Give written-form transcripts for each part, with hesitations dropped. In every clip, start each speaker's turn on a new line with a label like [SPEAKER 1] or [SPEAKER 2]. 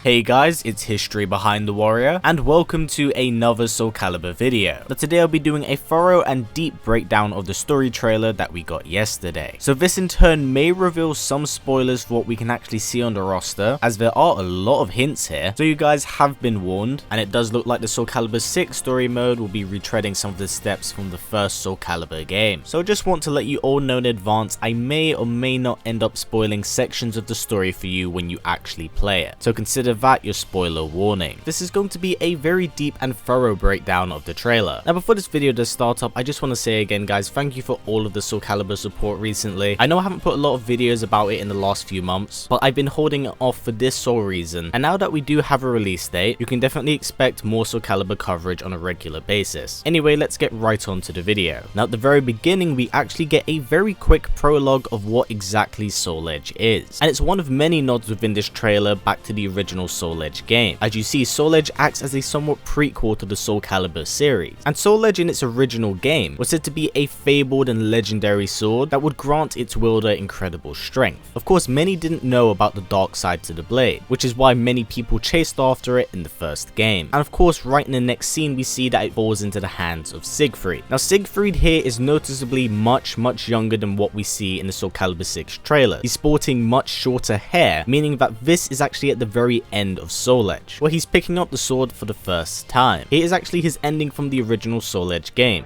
[SPEAKER 1] Hey guys, it's History Behind the Warrior, and welcome to another Soul Calibur video. But today I'll be doing a thorough and deep breakdown of the story trailer that we got yesterday. So this in turn may reveal some spoilers for what we can actually see on the roster, as there are a lot of hints here, so you guys have been warned, and it does look like the Soul Calibur 6 story mode will be retreading some of the steps from the first Soul Calibur game. So I just want to let you all know in advance, I may or may not end up spoiling sections of the story for you when you actually play it. So consider that your spoiler warning. This is going to be a very deep and thorough breakdown of the trailer. Now before this video does start up, I just want to say again guys, thank you for all of the Soul Calibur support recently. I know I haven't put a lot of videos about it in the last few months, but I've been holding it off for this sole reason, and now that we do have a release date, you can definitely expect more Soul Calibur coverage on a regular basis. Anyway, let's get right on to the video. Now at the very beginning, we actually get a very quick prologue of what exactly Soul Edge is, and it's one of many nods within this trailer back to the original Soul Edge game. As you see, Soul Edge acts as a somewhat prequel to the Soul Calibur series, and Soul Edge in its original game was said to be a fabled and legendary sword that would grant its wielder incredible strength. Of course, many didn't know about the dark side to the blade, which is why many people chased after it in the first game. And of course, right in the next scene, we see that it falls into the hands of Siegfried. Now Siegfried here is noticeably much younger than what we see in the Soul Calibur 6 trailer. He's sporting much shorter hair, meaning that this is actually at the very end of Soul Edge, where he's picking up the sword for the first time. It is actually his ending from the original Soul Edge game.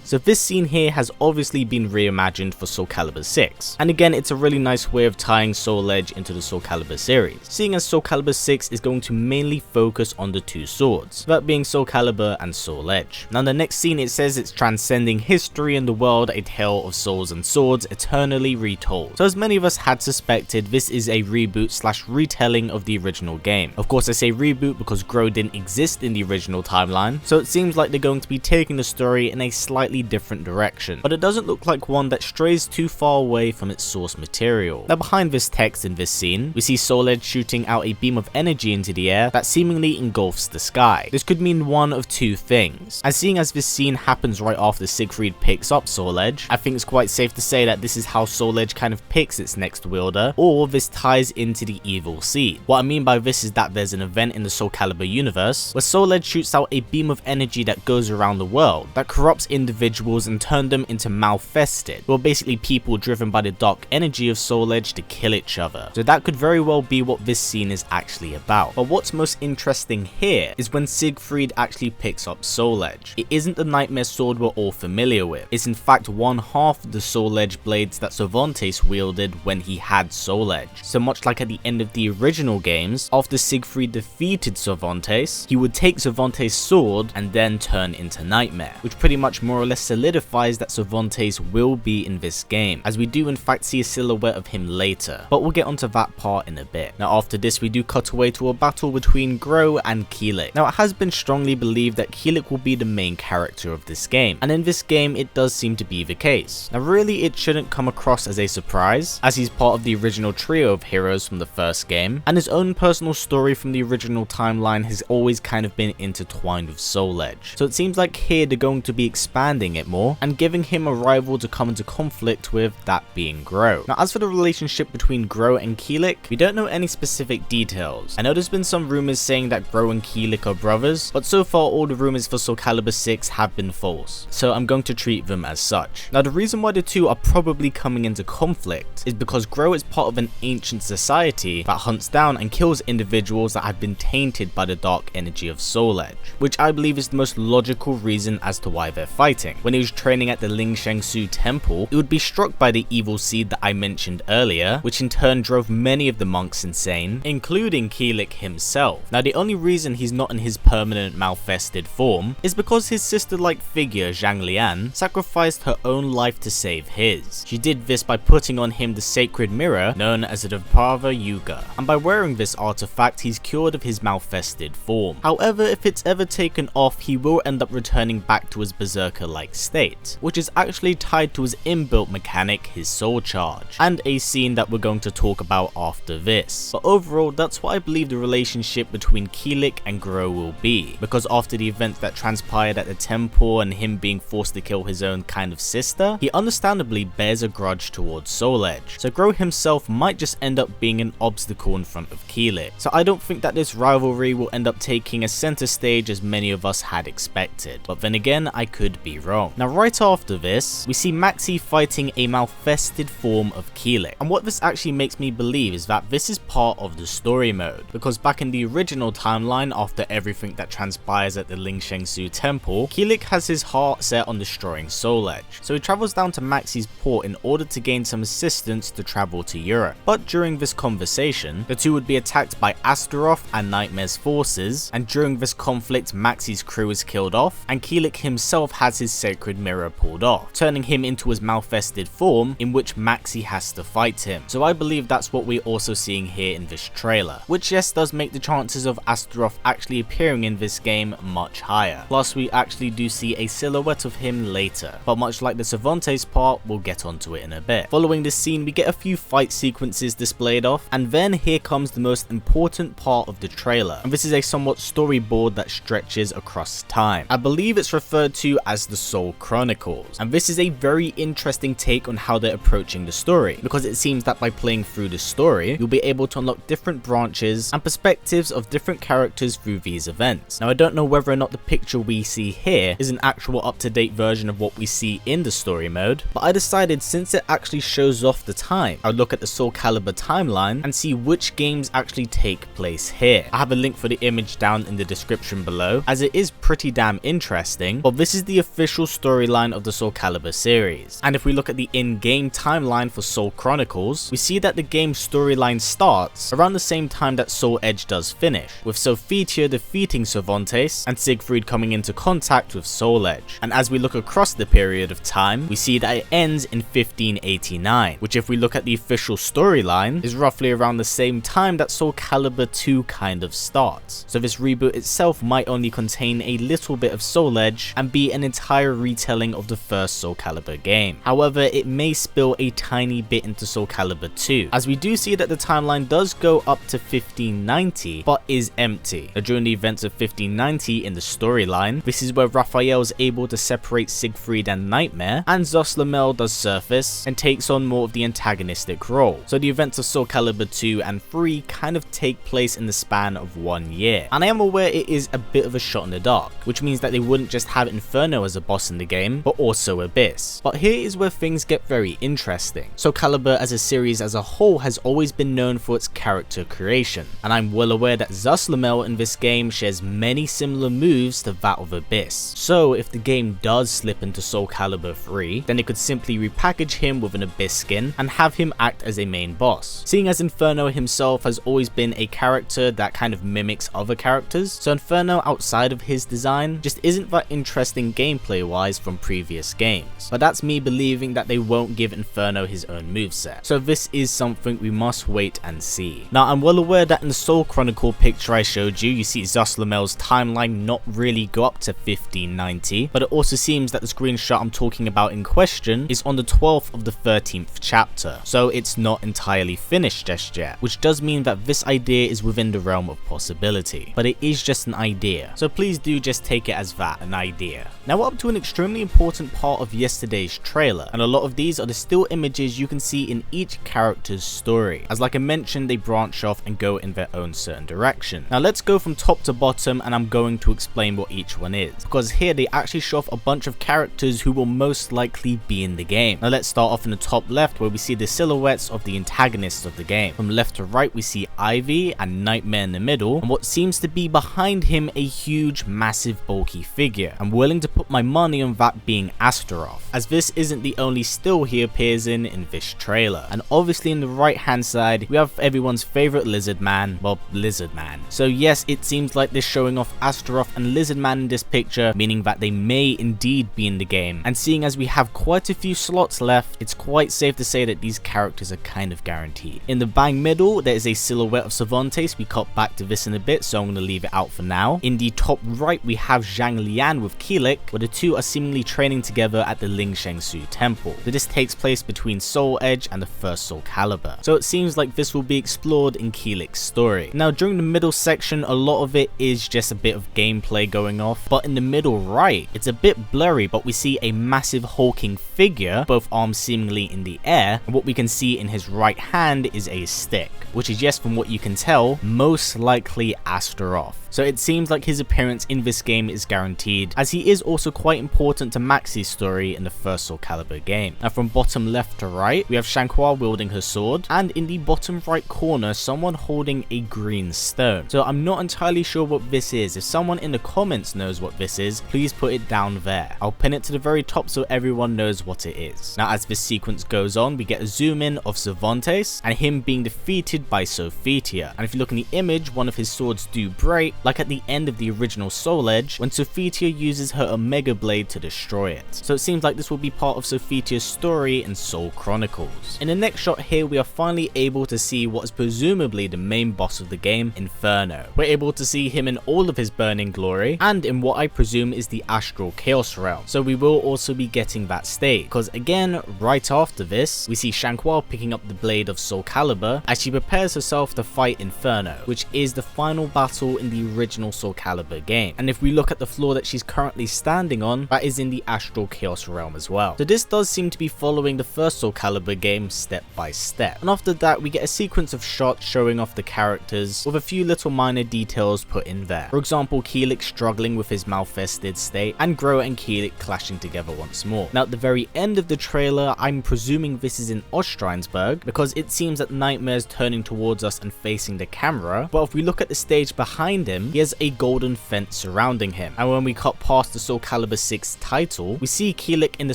[SPEAKER 1] So this scene here has obviously been reimagined for Soul Calibur 6, and again it's a really nice way of tying Soul Edge into the Soul Calibur series, seeing as Soul Calibur 6 is going to mainly focus on the two swords, that being Soul Calibur and Soul Edge. Now in the next scene it says it's transcending history and the world, a tale of souls and swords eternally retold. So as many of us had suspected, this is a reboot slash retelling of the original game. Of course I say reboot because Gro didn't exist in the original timeline, so it seems like they're going to be taking the story in a slightly different direction, but it doesn't look like one that strays too far away from its source material. Now behind this text in this scene, we see Soul Edge shooting out a beam of energy into the air that seemingly engulfs the sky. This could mean one of two things, and seeing as this scene happens right after Siegfried picks up Soul Edge, I think it's quite safe to say that this is how Soul Edge kind of picks its next wielder, or this ties into the evil seed. What I mean by this is that there's an event in the Soul Calibur universe where Soul Edge shoots out a beam of energy that goes around the world that corrupts individuals and turn them into malfested, well basically people driven by the dark energy of Soul Edge to kill each other. So that could very well be what this scene is actually about. But what's most interesting here is when Siegfried actually picks up Soul Edge. It isn't the nightmare sword we're all familiar with. It's in fact one half of the Soul Edge blades that Cervantes wielded when he had Soul Edge. So much like at the end of the original games, after Siegfried defeated Cervantes, he would take Cervantes' sword and then turn into Nightmare, which pretty much more or less solidifies that Cervantes will be in this game, as we do in fact see a silhouette of him later, but we'll get onto that part in a bit. Now after this we do cut away to a battle between Gro and Kilik. Now it has been strongly believed that Kilik will be the main character of this game, and in this game it does seem to be the case. Now really it shouldn't come across as a surprise, as he's part of the original trio of heroes from the first game, and his own personal story from the original timeline has always kind of been intertwined with Soul Edge. So it seems like here they're going to be expanding it more and giving him a rival to come into conflict with, that being Gro. Now as for the relationship between Gro and Kilik, we don't know any specific details. I know there's been some rumors saying that Gro and Kilik are brothers, but so far all the rumors for Soul Calibur 6 have been false, so I'm going to treat them as such. Now the reason why the two are probably coming into conflict is because Gro is part of an ancient society that hunts down and kills individuals that have been tainted by the dark energy of Soul Edge, which I believe is the most logical reason as to why they're fighting. fighting. When he was training at the Ling Shangsu temple, it would be struck by the evil seed that I mentioned earlier, which in turn drove many of the monks insane, including Kilik himself. Now the only reason he's not in his permanent malfested form is because his sister-like figure Zhang Lian sacrificed her own life to save his. She did this by putting on him the sacred mirror known as the Dvapara Yuga, and by wearing this artifact he's cured of his malfested form. However, if it's ever taken off, he will end up returning back to his berserker-like state, which is actually tied to his inbuilt mechanic, his soul charge, and a scene that we're going to talk about after this. But overall, that's what I believe the relationship between Kilik and Gro will be, because after the events that transpired at the temple and him being forced to kill his own kind of sister, he understandably bears a grudge towards Soul Edge, so Gro himself might just end up being an obstacle in front of Kilik. So I don't think that this rivalry will end up taking a center stage as many of us had expected, but then again I could be wrong. Now right after this, we see Maxi fighting a malfested form of Kilik, and what this actually makes me believe is that this is part of the story mode, because back in the original timeline, after everything that transpires at the Ling Shangsu temple, Kilik has his heart set on destroying Soul Edge, so he travels down to Maxi's port in order to gain some assistance to travel to Europe. But during this conversation, the two would be attacked by Astaroth and Nightmare's forces, and during this conflict Maxi's crew is killed off, and Kilik himself has his sacred mirror pulled off, turning him into his malfested form, in which Maxi has to fight him. So I believe that's what we're also seeing here in this trailer, which yes does make the chances of Astaroth actually appearing in this game much higher. Plus we actually do see a silhouette of him later, but much like the Cervantes part, we'll get onto it in a bit. Following this scene we get a few fight sequences displayed off, and then here comes the most important part of the trailer, and this is a somewhat storyboard that stretches across time. I believe it's referred to as the Soul Chronicles, and this is a very interesting take on how they're approaching the story, because it seems that by playing through the story you'll be able to unlock different branches and perspectives of different characters through these events. Now I don't know whether or not the picture we see here is an actual up-to-date version of what we see in the story mode, but I decided since it actually shows off the time, I'll look at the Soul Calibur timeline and see which games actually take place here. I have a link for the image down in the description below, as it is pretty damn interesting, but this is the official storyline of the Soul Calibur series. And if we look at the in-game timeline for Soul Chronicles, we see that the game's storyline starts around the same time that Soul Edge does finish, with Sophitia defeating Cervantes and Siegfried coming into contact with Soul Edge. And as we look across the period of time, we see that it ends in 1589, which if we look at the official storyline is roughly around the same time that Soul Calibur 2 kind of starts. So this reboot itself might only contain a little bit of Soul Edge and be an entire retelling of the first Soul Calibur game. However, it may spill a tiny bit into Soul Calibur 2, as we do see that the timeline does go up to 1590 but is empty. Now, during the events of 1590 in the storyline, this is where Raphael is able to separate Siegfried and Nightmare, and Zoslamel does surface and takes on more of the antagonistic role. So the events of Soul Calibur 2 and 3 kind of take place in the span of 1 year, and I am aware it is a bit of a shot in the dark, which means that they wouldn't just have Inferno as a boss in the game, but also Abyss. But here is where things get very interesting. Soul Calibur as a series as a whole has always been known for its character creation, and I'm well aware that Zoslamel in this game shares many similar moves to that of Abyss. So if the game does slip into Soul Calibur 3, then it could simply repackage him with an Abyss skin and have him act as a main boss, seeing as Inferno himself has always been a character that kind of mimics other characters, so Inferno outside of his design just isn't that interesting gameplay wise from previous games. But that's me believing that they won't give Inferno his own moveset, so this is something we must wait and see. Now I'm well aware that in the Soul Chronicle picture I showed you, you see Zoslamel's timeline not really go up to 1590, but it also seems that the screenshot I'm talking about in question is on the 12th of the 13th chapter, so it's not entirely finished just yet, which does mean that this idea is within the realm of possibility, but it is just an idea, so please do just take it as that, an idea. Now we're up to an extremely important part of yesterday's trailer, and a lot of these are the still images you can see in each character's story, as like I mentioned they branch off and go in their own certain direction. Now let's go from top to bottom, and I'm going to explain what each one is, because here they actually show off a bunch of characters who will most likely be in the game. Now let's start off in the top left, where we see the silhouettes of the antagonists of the game. From left to right we see Ivy and Nightmare in the middle, and what seems to be behind him a huge massive bulky figure. I'm willing to put my money money on that being Astaroth, as this isn't the only still he appears in this trailer. And obviously in the right hand side we have everyone's favorite lizard man, well, lizard man. So yes, it seems like they're showing off Astaroth and lizard man in this picture, meaning that they may indeed be in the game, and seeing as we have quite a few slots left, it's quite safe to say that these characters are kind of guaranteed. In the bang middle there is a silhouette of Cervantes. We cut back to this in a bit, so I'm going to leave it out for now. In the top right we have Zhang Lian with Keelik, where the two are seemingly training together at the Ling Shengsu temple. So this takes place between Soul Edge and the first Soul Calibur, so it seems like this will be explored in Keelik's story. Now during the middle section a lot of it is just a bit of gameplay going off, but in the middle right it's a bit blurry, but we see a massive hulking figure, both arms seemingly in the air, and what we can see in his right hand is a stick, which is, yes, from what you can tell, most likely Astaroth. So it seems like his appearance in this game is guaranteed, as he is also quite important to Maxi's story in the first Soul Calibur game. Now from bottom left to right we have Shanghua wielding her sword, and in the bottom right corner someone holding a green stone. So I'm not entirely sure what this is. If someone in the comments knows what this is, please put it down there. I'll pin it to the very top so everyone knows what it is. Now as this sequence goes on we get a zoom in of Cervantes and him being defeated by Sophitia, and if you look in the image one of his swords do break, like at the end of the original Soul Edge when Sophitia uses her Omega Blade to destroy it. So it seems like this will be part of Sophitia's story in Soul Chronicles. In the next shot here we are finally able to see what is presumably the main boss of the game, Inferno. We're able to see him in all of his burning glory and in what I presume is the Astral Chaos Realm, so we will also be getting that stage, because again right after this we see Shanghua picking up the blade of Soul Calibur as she prepares herself to fight Inferno, which is the final battle in the original Soul Calibur game. And if we look at the floor that she's currently standing on, that is in the Astral Chaos Realm as well. So this does seem to be following the first Soul Calibur game step by step. And after that we get a sequence of shots showing off the characters with a few little minor details put in there. For example, Keelik struggling with his malfested state and Groa and Keelik clashing together once more. Now at the very end of the trailer I'm presuming this is in Ostreinsberg, because it seems that Nightmare's turning towards us and facing the camera, but if we look at the stage behind him, he has a golden fence surrounding him, and when we cut past the Soul Calibur 6 title, we see Keelik in the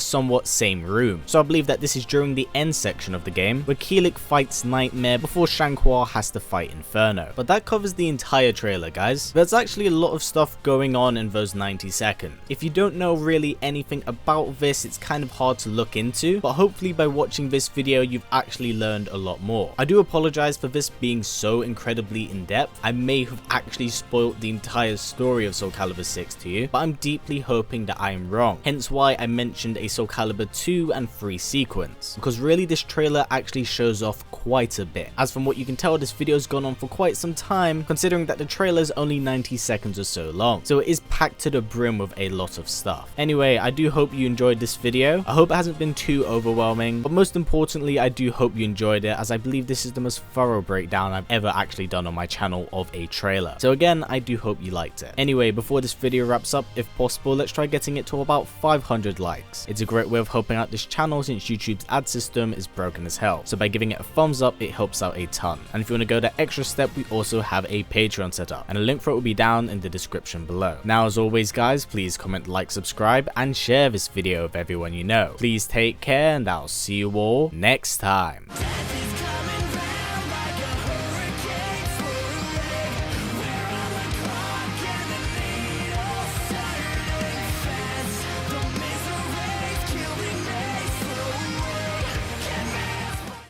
[SPEAKER 1] somewhat same room. So I believe that this is during the end section of the game, where Keelik fights Nightmare before Shanghua has to fight Inferno. But that covers the entire trailer, guys. There's actually a lot of stuff going on in those 90 seconds. If you don't know really anything about this, it's kind of hard to look into, but hopefully by watching this video you've actually learned a lot more. I do apologize for this being so incredibly in depth. I may have actually spoiled the entire story of Soul Calibur 6 to you, but I'm deeply hoping that I am wrong, hence why I mentioned a Soul Calibur 2 and 3 sequence, because really this trailer actually shows off quite a bit. As from what you can tell, this video's gone on for quite some time, considering that the trailer is only 90 seconds or so long, so it is packed to the brim with a lot of stuff. Anyway, I do hope you enjoyed this video. I hope it hasn't been too overwhelming, but most importantly I do hope you enjoyed it, as I believe this is the most thorough breakdown I've ever actually done on my channel of a trailer. So again, I do hope you liked it. Anyway, before this video wraps up, if possible, let's try getting it to about 500 likes. It's a great way of helping out this channel since YouTube's ad system is broken as hell. So by giving it a thumbs up, it helps out a ton. And if you want to go that extra step, we also have a Patreon set up, and a link for it will be down in the description below. Now as always guys, please comment, like, subscribe, and share this video with everyone you know. Please take care, and I'll see you all next time.